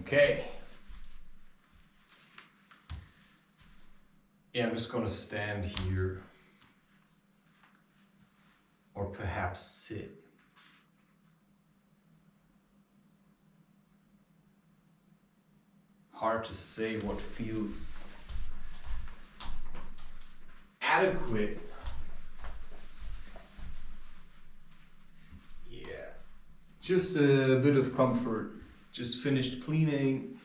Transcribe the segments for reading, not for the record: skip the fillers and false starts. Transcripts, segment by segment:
Okay. Yeah, I'm just gonna stand here. Or perhaps sit. Hard to say what feels adequate. Yeah. Just a bit of comfort. Just finished cleaning.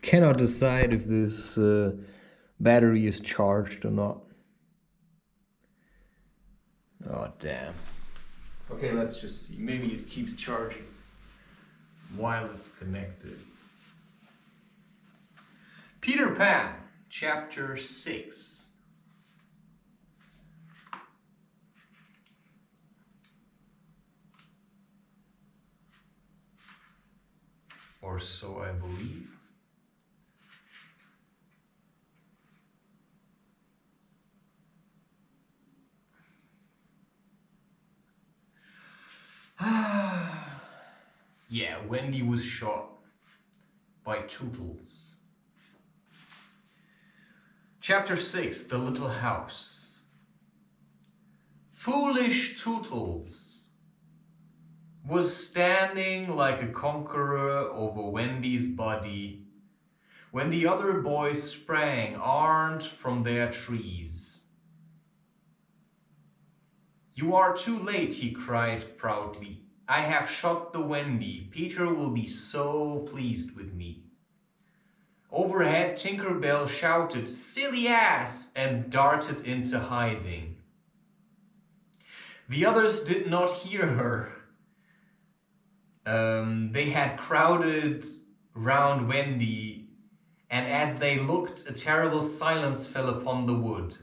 Cannot decide if this battery is charged or not. Oh, damn. Okay, let's just see. Maybe it keeps charging while it's connected. Peter Pan, Chapter 6. Or so I believe. Yeah, Wendy was shot by Tootles. Chapter 6, The Little House. Foolish Tootles was standing like a conqueror over Wendy's body when the other boys sprang armed from their trees. "You are too late," he cried proudly. "I have shot the Wendy. Peter will be so pleased with me." Overhead, Tinker Bell shouted, "Silly ass!" and darted into hiding. The others did not hear her. They had crowded round Wendy, and as they looked, a terrible silence fell upon the wood.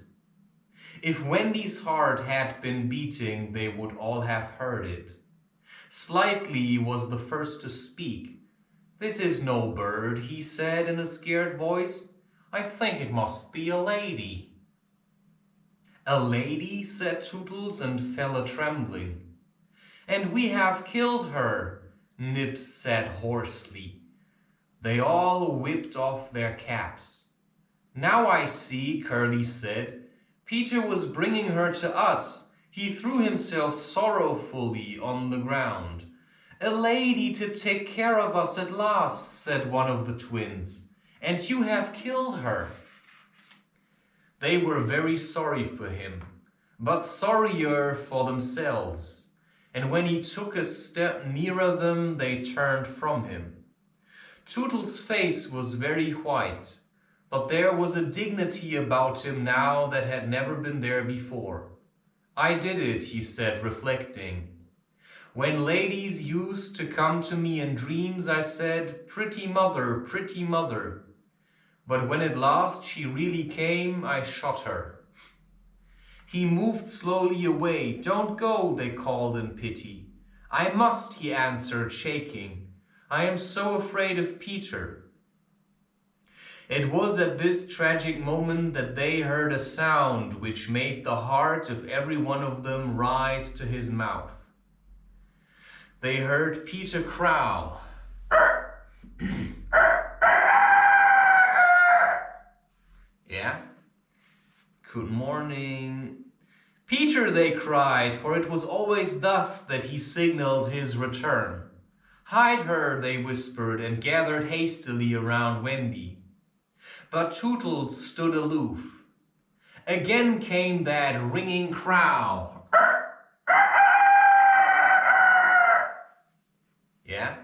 If Wendy's heart had been beating, they would all have heard it. Slightly was the first to speak. "This is no bird," he said in a scared voice. "I think it must be a lady." "A lady?" said Tootles and fell a-trembling. "And we have killed her," Nips said hoarsely. They all whipped off their caps. "Now I see," Curly said. "Peter was bringing her to us. He threw himself sorrowfully on the ground." "A lady to take care of us at last," said one of the twins. "And you have killed her." They were very sorry for him, but sorrier for themselves. And when he took a step nearer them, they turned from him. Tootles' face was very white, but there was a dignity about him now that had never been there before. "I did it," he said, reflecting. "When ladies used to come to me in dreams, I said, 'Pretty mother, pretty mother.' But when at last she really came, I shot her." He moved slowly away. "Don't go," they called in pity. "I must," he answered, shaking. "I am so afraid of Peter." It was at this tragic moment that they heard a sound which made the heart of every one of them rise to his mouth. They heard Peter crow. Yeah? "Good morning." "Peter," they cried, for it was always thus that he signaled his return. "Hide her," they whispered, and gathered hastily around Wendy. But Tootles stood aloof. Again came that ringing crow. Yeah?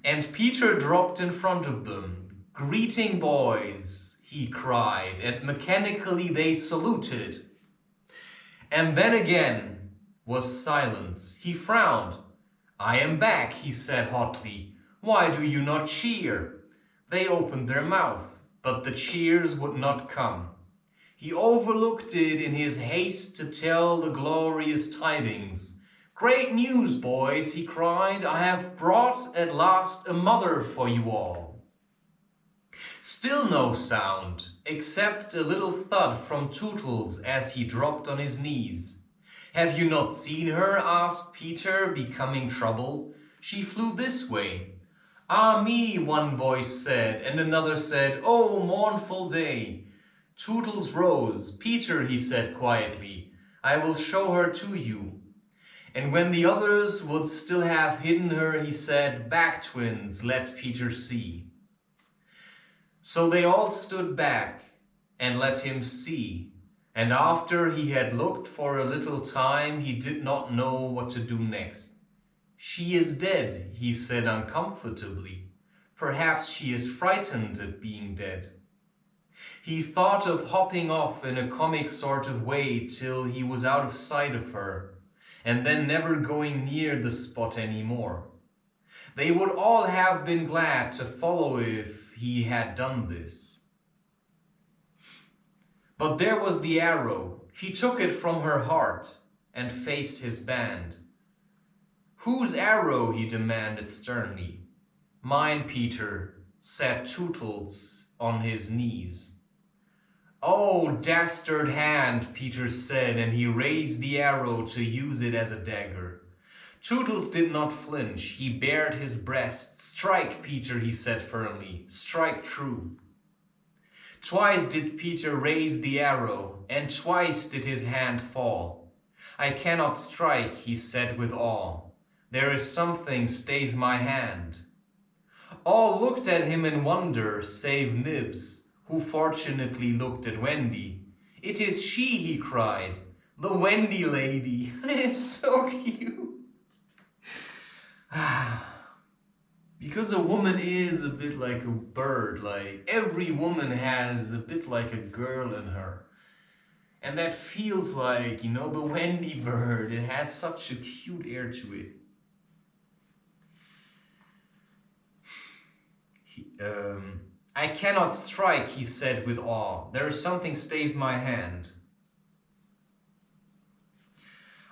And Peter dropped in front of them. "Greeting, boys," he cried, and mechanically they saluted. And then again was silence. He frowned. "I am back," he said hotly. "Why do you not cheer?" They opened their mouths, but the cheers would not come. He overlooked it in his haste to tell the glorious tidings. "Great news, boys," he cried. "I have brought at last a mother for you all." Still no sound, except a little thud from Tootles as he dropped on his knees. "Have you not seen her?" asked Peter, becoming troubled. "She flew this way." "Ah me," one voice said, and another said, "Oh, mournful day." Tootles rose. "Peter," he said quietly, "I will show her to you." And when the others would still have hidden her, he said, "Back, twins, let Peter see." So they all stood back and let him see. And after he had looked for a little time, he did not know what to do next. "She is dead," he said uncomfortably. "Perhaps she is frightened at being dead." He thought of hopping off in a comic sort of way till he was out of sight of her, and then never going near the spot any more. They would all have been glad to follow if he had done this. But there was the arrow. He took it from her heart and faced his band. "Whose arrow?" he demanded sternly. "Mine, Peter," said Tootles on his knees. "Oh, dastard hand," Peter said, and he raised the arrow to use it as a dagger. Tootles did not flinch. He bared his breast. "Strike, Peter," he said firmly. "Strike true." Twice did Peter raise the arrow, and twice did his hand fall. "I cannot strike," he said with awe. "There is something stays my hand." All looked at him in wonder, save Nibs, who fortunately looked at Wendy. "It is she," he cried. "The Wendy lady. It's so cute." Because a woman is a bit like a bird, like every woman has a bit like a girl in her. And that feels like, the Wendy bird, it has such a cute air to it. "I cannot strike," he said with awe. "There is something stays my hand."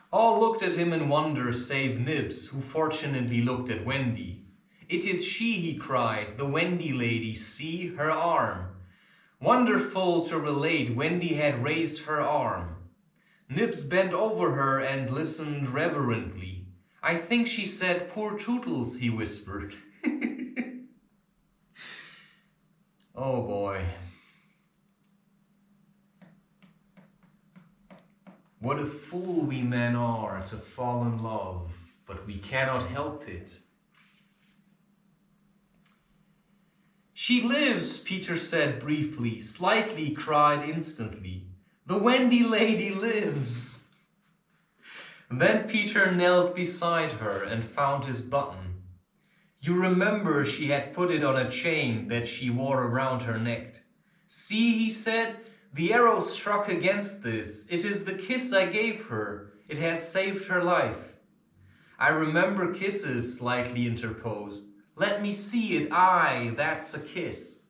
All looked at him in wonder, save Nibs, who fortunately looked at Wendy. "It is she," he cried, "the Wendy lady. See, her arm." Wonderful to relate, Wendy had raised her arm. Nibs bent over her and listened reverently. "I think she said, 'Poor Tootles,'" he whispered. Oh boy. What a fool we men are to fall in love, but we cannot help it. "She lives," Peter said briefly, slightly cried instantly. "The Wendy lady lives." Then Peter knelt beside her and found his button. You remember she had put it on a chain that she wore around her neck. "See," he said, "the arrow struck against this. It is the kiss I gave her. It has saved her life." "I remember kisses," slightly interposed. "Let me see it. Aye, that's a kiss."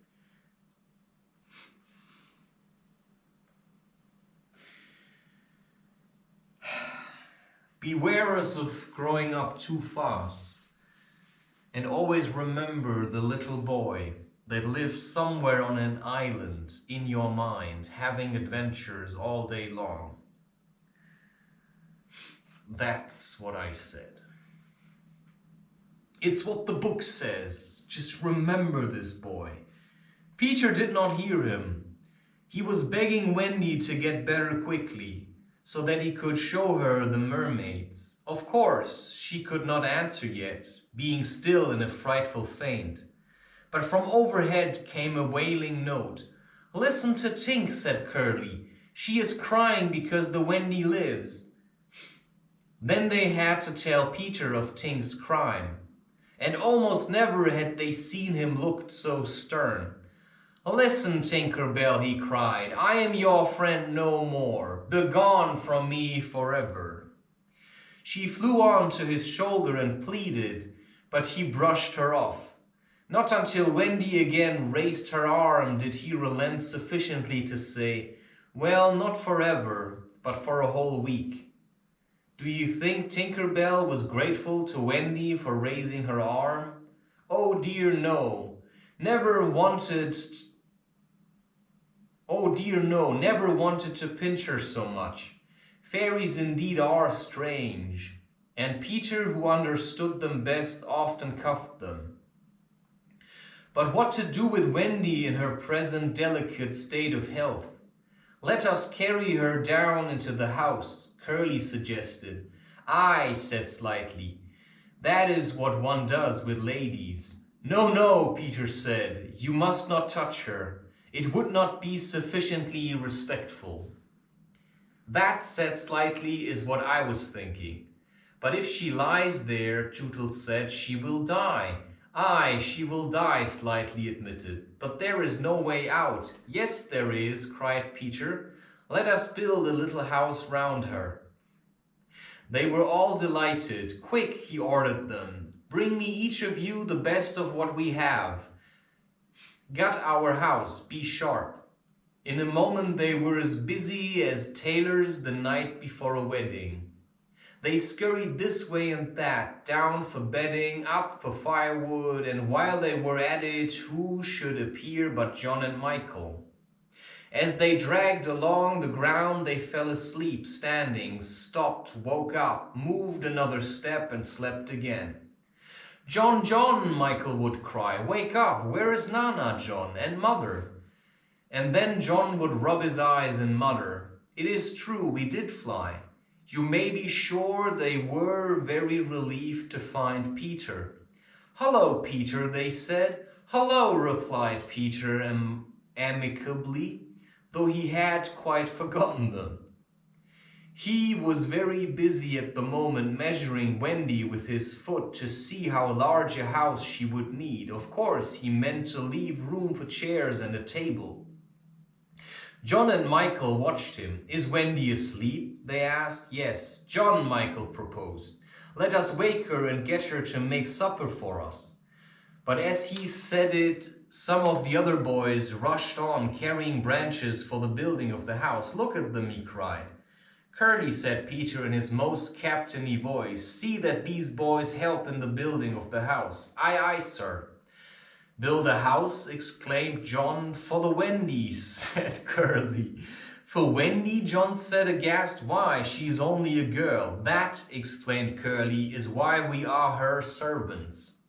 Beware us of growing up too fast. And always remember the little boy that lives somewhere on an island in your mind, having adventures all day long. That's what I said. It's what the book says. Just remember this boy. Peter did not hear him. He was begging Wendy to get better quickly, so that he could show her the mermaids. Of course, she could not answer yet, being still in a frightful faint. But from overhead came a wailing note. "Listen to Tink," said Curly. "She is crying because the Wendy lives." Then they had to tell Peter of Tink's crime. And almost never had they seen him look so stern. "Listen, Tinker Bell," he cried. "I am your friend no more. Begone from me forever." She flew on to his shoulder and pleaded, but he brushed her off. Not until Wendy again raised her arm did he relent sufficiently to say, "Well, not forever, but for a whole week." Do you think Tinker Bell was grateful to Wendy for raising her arm? Oh dear, no. Never wanted, oh dear no, never wanted to pinch her so much. Fairies indeed are strange, and Peter, who understood them best, often cuffed them. But what to do with Wendy in her present delicate state of health? Let us carry her down into the house, Curly suggested. I said slightly. That is what one does with ladies. No, no, Peter said. You must not touch her. It would not be sufficiently respectful. That, said slightly, is what I was thinking. But if she lies there, Tootles said, she will die. Aye, she will die, Slightly admitted. But there is no way out. Yes, there is, cried Peter. Let us build a little house round her. They were all delighted. Quick, he ordered them. Bring me each of you the best of what we have. Gut our house, be sharp. In a moment they were as busy as tailors the night before a wedding. They scurried this way and that, down for bedding, up for firewood, and while they were at it, who should appear but John and Michael? As they dragged along the ground, they fell asleep, standing, stopped, woke up, moved another step, and slept again. John, John, Michael would cry, wake up, where is Nana, John, and Mother? And then John would rub his eyes and mutter, it is true, we did fly. You may be sure they were very relieved to find Peter. Hello, Peter, they said. Hello, replied Peter amicably, though he had quite forgotten them. He was very busy at the moment measuring Wendy with his foot to see how large a house she would need. Of course, he meant to leave room for chairs and a table. John and Michael watched him. Is Wendy asleep? They asked. Yes. John, Michael proposed. Let us wake her and get her to make supper for us. But as he said it, some of the other boys rushed on, carrying branches for the building of the house. Look at them, he cried. Curly, said Peter in his most captainy voice, see that these boys help in the building of the house. Aye, aye, sir. Build a house, exclaimed John. For the Wendy, said Curly. For Wendy, John said aghast. Why, she's only a girl. That, explained Curly, is why we are her servants.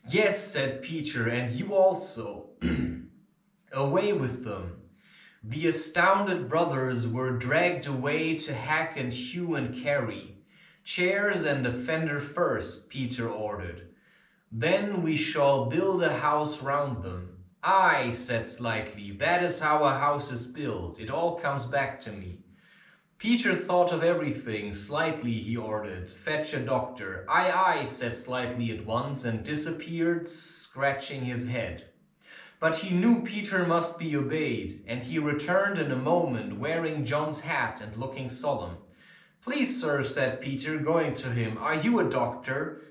Yes, said Peter, and you also. Away with them. The astounded brothers were dragged away to hack and hew and carry. Chairs and a fender first, Peter ordered. Then we shall build a house round them. Aye, said Slightly, that is how a house is built. It all comes back to me. Peter thought of everything. Slightly, he ordered. Fetch a doctor. Aye, aye, said Slightly at once and disappeared, scratching his head. But he knew Peter must be obeyed, and he returned in a moment, wearing John's hat and looking solemn. Please, sir, said Peter, going to him, are you a doctor?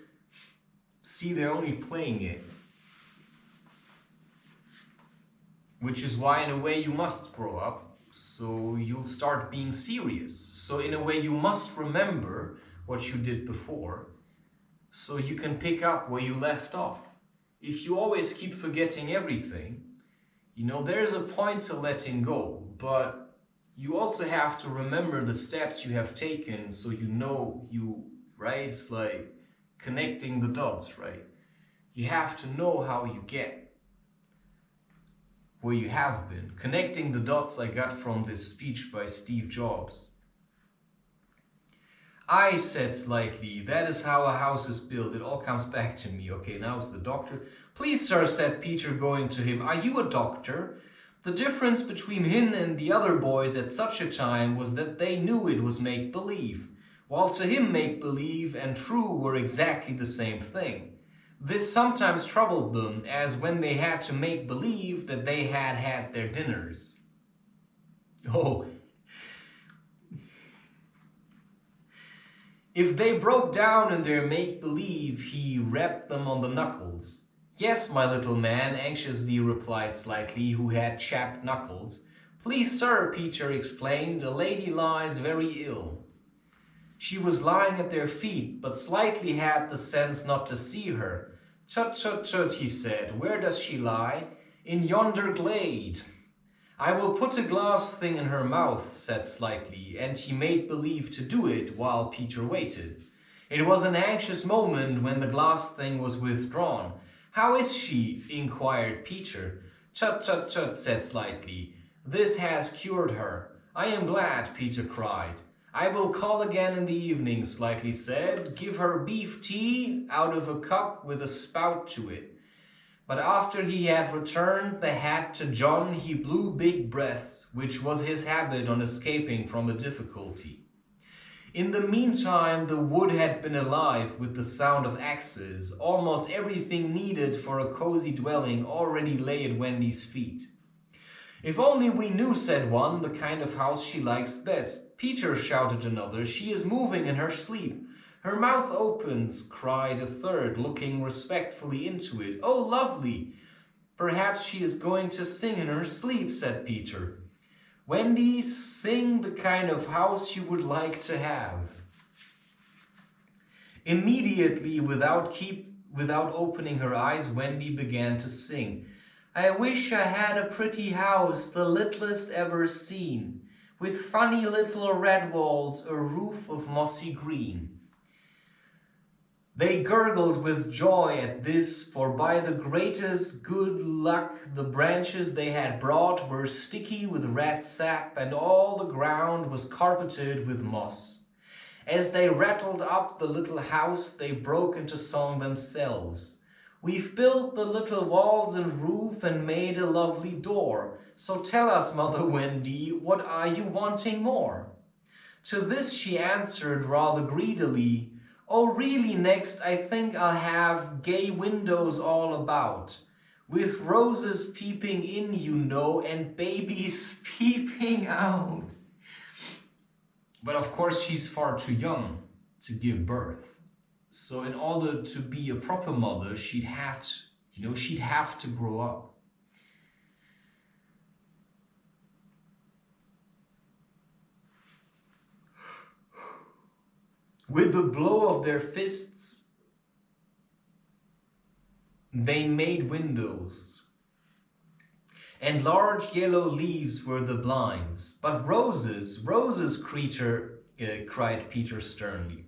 See, they're only playing it. Which is why, in a way, you must grow up, so you'll start being serious. So, in a way, you must remember what you did before, so you can pick up where you left off. If you always keep forgetting everything, you know, there's a point to letting go, but you also have to remember the steps you have taken so you know right? It's like connecting the dots, right? You have to know how you get where you have been. Connecting the dots I got from this speech by Steve Jobs. I said Slightly, that is how a house is built. It all comes back to me. Okay, now it's the doctor. Please, sir, said Peter, going to him, are you a doctor? The difference between him and the other boys at such a time was that they knew it was make-believe, while to him make-believe and true were exactly the same thing. This sometimes troubled them, as when they had to make believe that they had had their dinners. Oh, if they broke down in their make-believe, he rapped them on the knuckles. Yes, my little man, anxiously replied Slightly, who had chapped knuckles. Please, sir, Peter explained, a lady lies very ill. She was lying at their feet, but Slightly had the sense not to see her. Tut, tut, tut, he said. Where does she lie? In yonder glade. I will put a glass thing in her mouth, said Slightly, and he made believe to do it while Peter waited. It was an anxious moment when the glass thing was withdrawn. How is she? Inquired Peter. Tut, tut, tut, said Slightly. This has cured her. I am glad, Peter cried. I will call again in the evening, Slightly said. Give her beef tea out of a cup with a spout to it. But after he had returned the hat to John, he blew big breaths, which was his habit on escaping from a difficulty. In the meantime, the wood had been alive with the sound of axes. Almost everything needed for a cozy dwelling already lay at Wendy's feet. If only we knew, said one, the kind of house she likes best. Peter, shouted another, she is moving in her sleep. Her mouth opens, cried a third, looking respectfully into it. Oh, lovely! Perhaps she is going to sing in her sleep, said Peter. Wendy, sing the kind of house you would like to have. Immediately, without opening her eyes, Wendy began to sing. I wish I had a pretty house, the littlest ever seen, with funny little red walls, a roof of mossy green. They gurgled with joy at this, for by the greatest good luck the branches they had brought were sticky with red sap, and all the ground was carpeted with moss. As they rattled up the little house, they broke into song themselves. We've built the little walls and roof and made a lovely door. So tell us, Mother Wendy, what are you wanting more? To this she answered rather greedily, Oh, really, next I think I'll have gay windows all about, with roses peeping in, you know, and babies peeping out. But of course she's far too young to give birth. So in order to be a proper mother, she'd have to grow up. With the blow of their fists, they made windows, and large yellow leaves were the blinds. But roses, creature, cried Peter sternly.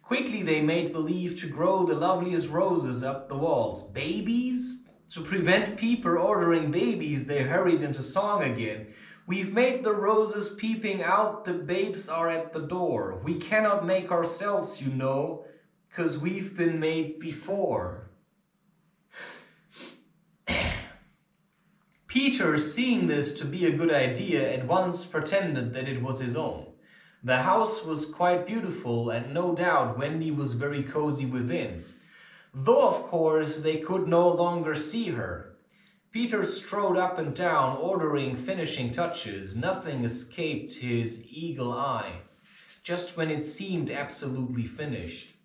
Quickly they made believe to grow the loveliest roses up the walls. Babies? To prevent Peter ordering babies, they hurried into song again. We've made the roses peeping out, the babes are at the door. We cannot make ourselves, you know, 'cause we've been made before. Peter, seeing this to be a good idea, at once pretended that it was his own. The house was quite beautiful, and no doubt Wendy was very cozy within, though of course they could no longer see her. Peter strode up and down, ordering finishing touches. Nothing escaped his eagle eye, just when it seemed absolutely finished.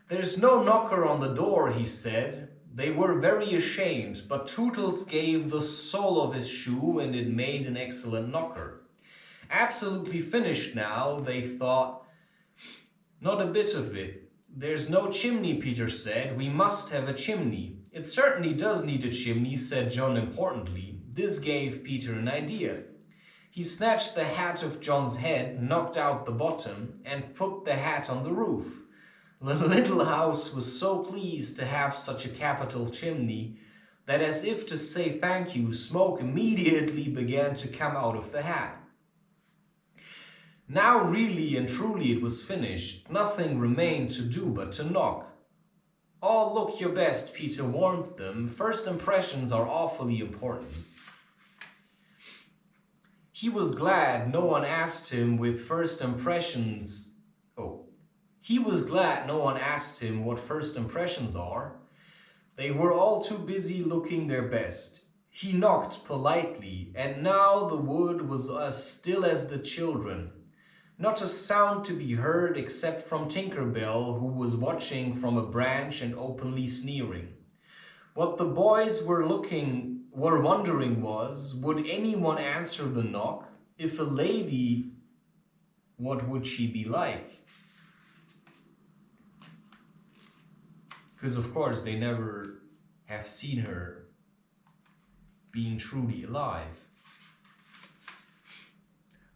There's no knocker on the door, he said. They were very ashamed, but Tootles gave the sole of his shoe and it made an excellent knocker. Absolutely finished now, they thought. Not a bit of it. There's no chimney, Peter said. We must have a chimney. It certainly does need a chimney, said John importantly. This gave Peter an idea. He snatched the hat off John's head, knocked out the bottom, and put the hat on the roof. The little house was so pleased to have such a capital chimney that, as if to say thank you, smoke immediately began to come out of the hat. Now really and truly it was finished. Nothing remained to do but to knock. Oh, look your best, Peter warned them. First impressions are awfully important. He was glad no one asked him what first impressions are. They were all too busy looking their best. He knocked politely, and now the wood was as still as the children. Not a sound to be heard except from Tinker Bell, who was watching from a branch and openly sneering. What the boys were wondering was, would anyone answer the knock? If a lady, what would she be like? Because of course they never have seen her being truly alive.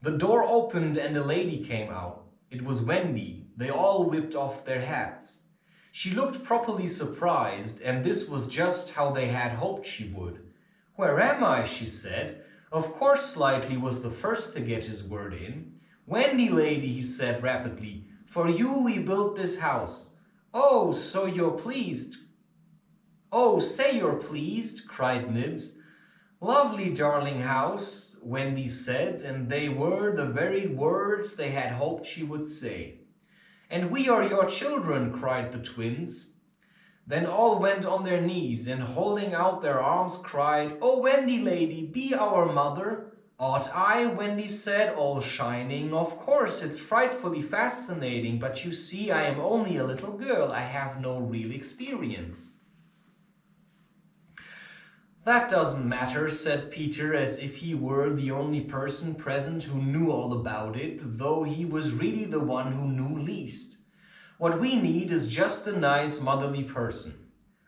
The door opened and a lady came out. It was Wendy. They all whipped off their hats. She looked properly surprised, and this was just how they had hoped she would. "Where am I?" she said. Of course Slightly was the first to get his word in. "Wendy lady," he said rapidly, "for you we built this house." "Oh, so you're pleased." "Oh, say you're pleased," cried Nibs. "Lovely darling house," Wendy said, and they were the very words they had hoped she would say. "And we are your children," cried the twins. Then all went on their knees and holding out their arms cried, "Oh, Wendy lady, be our mother." "Ought I?" Wendy said, all shining. "Of course, it's frightfully fascinating, but you see I am only a little girl. I have no real experience." "That doesn't matter," said Peter, as if he were the only person present who knew all about it, though he was really the one who knew least. "What we need is just a nice motherly person."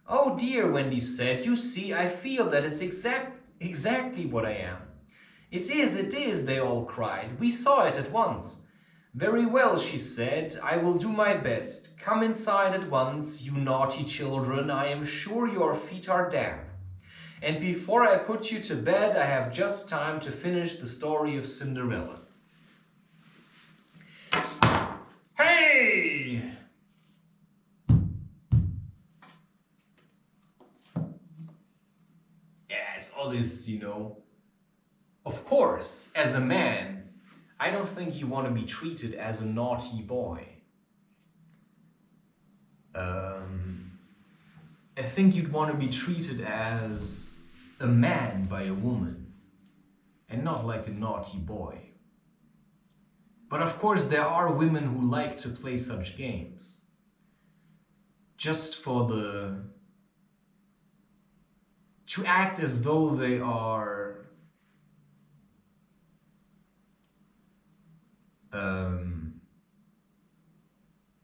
"Oh dear," Wendy said, "you see, I feel that is exactly what I am." It is, they all cried. "We saw it at once." "Very well," she said, "I will do my best. Come inside at once, you naughty children. I am sure your feet are damp. And before I put you to bed, I have just time to finish the story of Cinderella." Hey! Yeah, it's all this, Of course, as a man, I don't think you want to be treated as a naughty boy. I think you'd want to be treated as a man by a woman, and not like a naughty boy. But of course there are women who like to play such games, just to act as though they are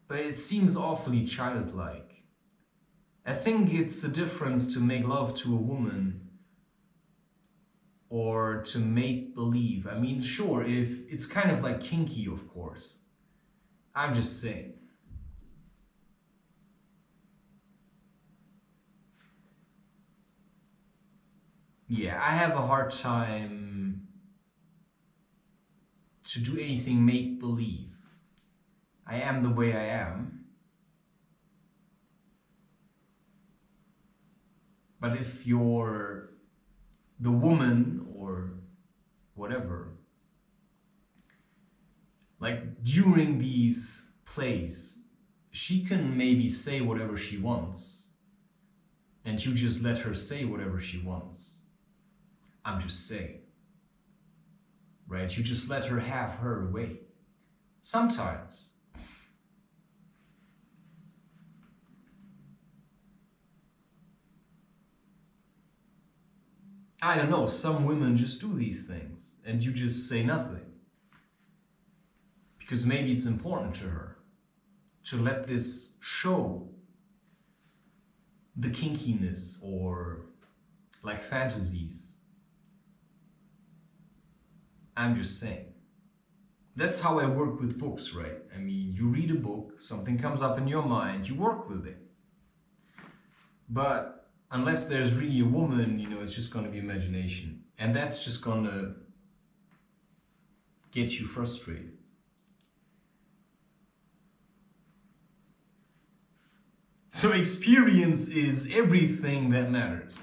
but it seems awfully childlike. I think it's a difference to make love to a woman or to make believe. I mean, sure, if it's kind of like kinky, of course. I'm just saying. Yeah, I have a hard time to do anything make believe. I am the way I am. But if you're the woman or whatever, like during these plays, she can maybe say whatever she wants, and you just let her say whatever she wants. I'm just saying, right? You just let her have her way. Sometimes. I don't know, some women just do these things and you just say nothing. Because maybe it's important to her to let this show the kinkiness or like fantasies. I'm just saying. That's how I work with books, right? I mean, you read a book, something comes up in your mind, you work with it. But unless there's really a woman, it's just going to be imagination. And that's just going to get you frustrated. So experience is everything that matters,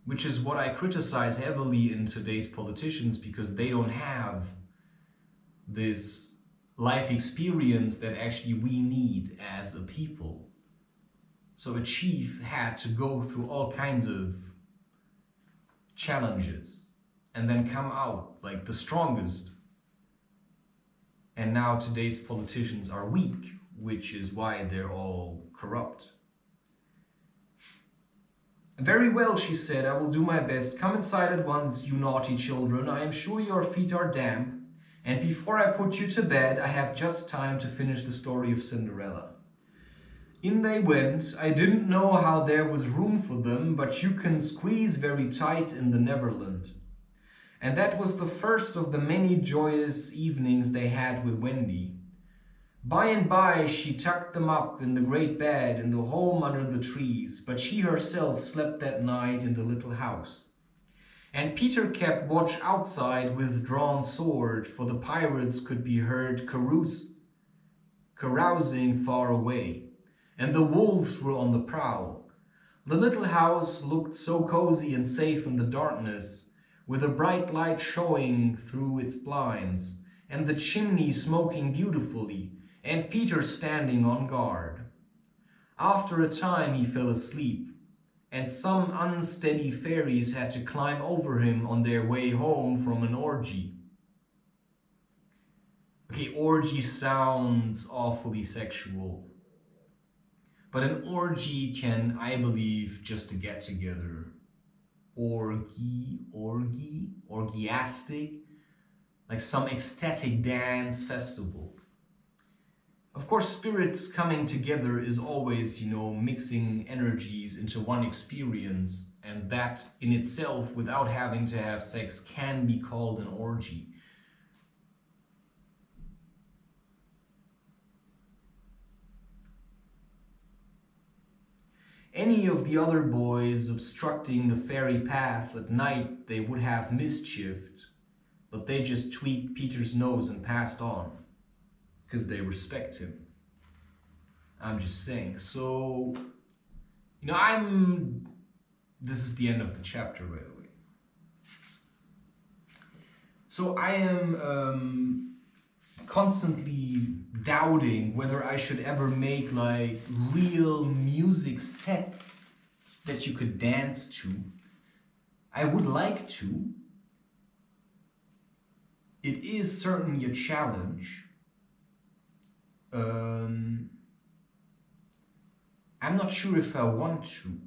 which is what I criticize heavily in today's politicians, because they don't have this life experience that actually we need as a people. So a chief had to go through all kinds of challenges and then come out like the strongest. And now today's politicians are weak, which is why they're all corrupt. "Very well," she said, "I will do my best. Come inside at once, you naughty children. I am sure your feet are damp. And before I put you to bed, I have just time to finish the story of Cinderella." In they went. I didn't know how there was room for them, but you can squeeze very tight in the Neverland. And that was the first of the many joyous evenings they had with Wendy. By and by she tucked them up in the great bed in the home under the trees, but she herself slept that night in the little house. And Peter kept watch outside with drawn sword, for the pirates could be heard carousing far away, and the wolves were on the prowl. The little house looked so cozy and safe in the darkness, with a bright light showing through its blinds, and the chimney smoking beautifully, and Peter standing on guard. After a time he fell asleep, and some unsteady fairies had to climb over him on their way home from an orgy. Okay, orgy sounds awfully sexual, but an orgy can, I believe, just to get together. Orgiastic, like some ecstatic dance festival. Of course, spirits coming together is always, mixing energies into one experience, and that in itself, without having to have sex, can be called an orgy. Any of the other boys obstructing the fairy path at night they would have mischieved, but they just tweaked Peter's nose and passed on, because they respect him. I'm just saying. So, this is the end of the chapter, by the way. So I am constantly doubting whether I should ever make like real music sets that you could dance to. I would like to. It is certainly a challenge. I'm not sure if I want to.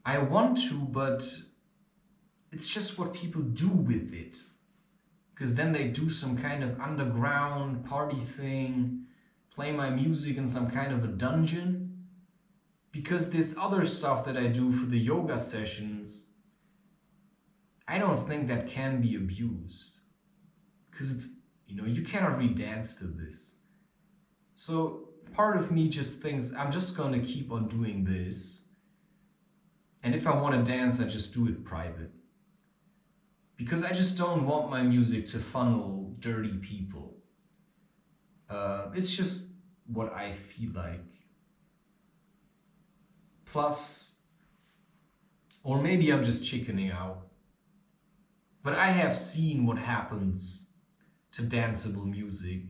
I want to, but it's just what people do with it. Because then they do some kind of underground party thing, play my music in some kind of a dungeon. Because this other stuff that I do for the yoga sessions, I don't think that can be abused. Because it's, you cannot really dance to this. So part of me just thinks I'm just going to keep on doing this. And if I want to dance, I just do it private. Because I just don't want my music to funnel dirty people. It's just what I feel like. Plus, or maybe I'm just chickening out, but I have seen what happens to danceable music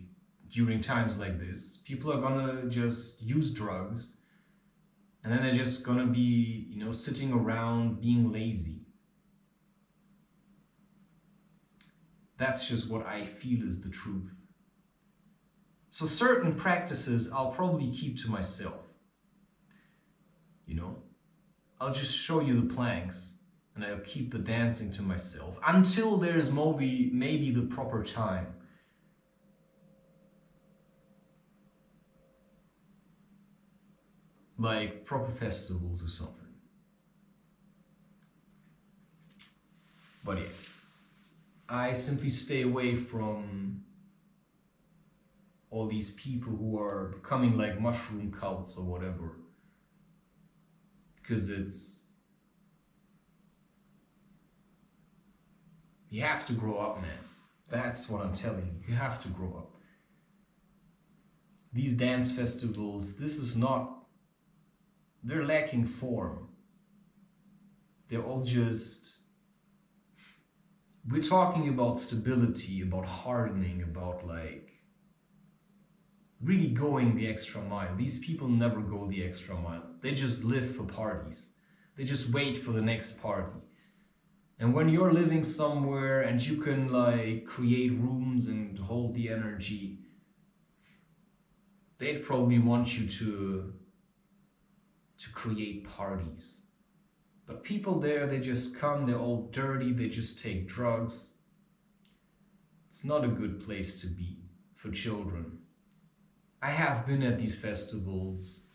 during times like this. People are gonna just use drugs, and then they're just gonna be, sitting around being lazy. That's just what I feel is the truth. So certain practices I'll probably keep to myself. I'll just show you the planks and I'll keep the dancing to myself until there's maybe the proper time. Like proper festivals or something. But yeah. I simply stay away from all these people who are becoming like mushroom cults or whatever. Because you have to grow up, man. That's what I'm telling you. You have to grow up. These dance festivals, they're lacking form. They're all just... We're talking about stability, about hardening, about really going the extra mile. These people never go the extra mile. They just live for parties. They just wait for the next party. And when you're living somewhere and you can create rooms and hold the energy, they'd probably want you to create parties. But people there, they just come, they're all dirty, they just take drugs. It's not a good place to be for children. I have been at these festivals.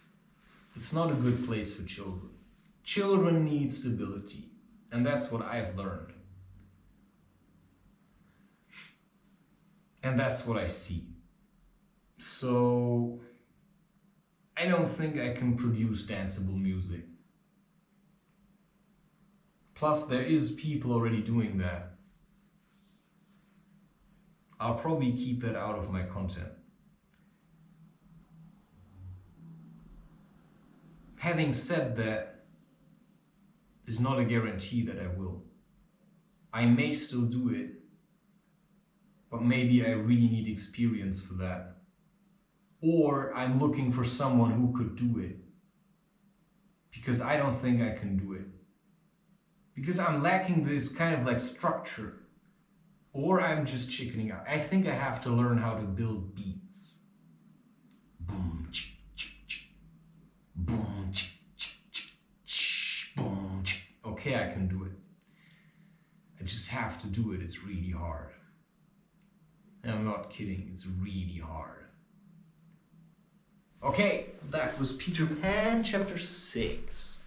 It's not a good place for children. Children need stability, and that's what I've learned. And that's what I see. So I don't think I can produce danceable music. Plus, there is people already doing that. I'll probably keep that out of my content. Having said that, is not a guarantee that I will. I may still do it, but maybe I really need experience for that. Or I'm looking for someone who could do it, because I don't think I can do it. Because I'm lacking this kind of like structure, or I'm just chickening out. I think I have to learn how to build beats. Boom, ch, ch, ch. Boom, ch, ch, ch, ch. Boom, ch. Okay, I can do it. I just have to do it. It's really hard. And I'm not kidding. It's really hard. Okay, that was Peter Pan chapter 6.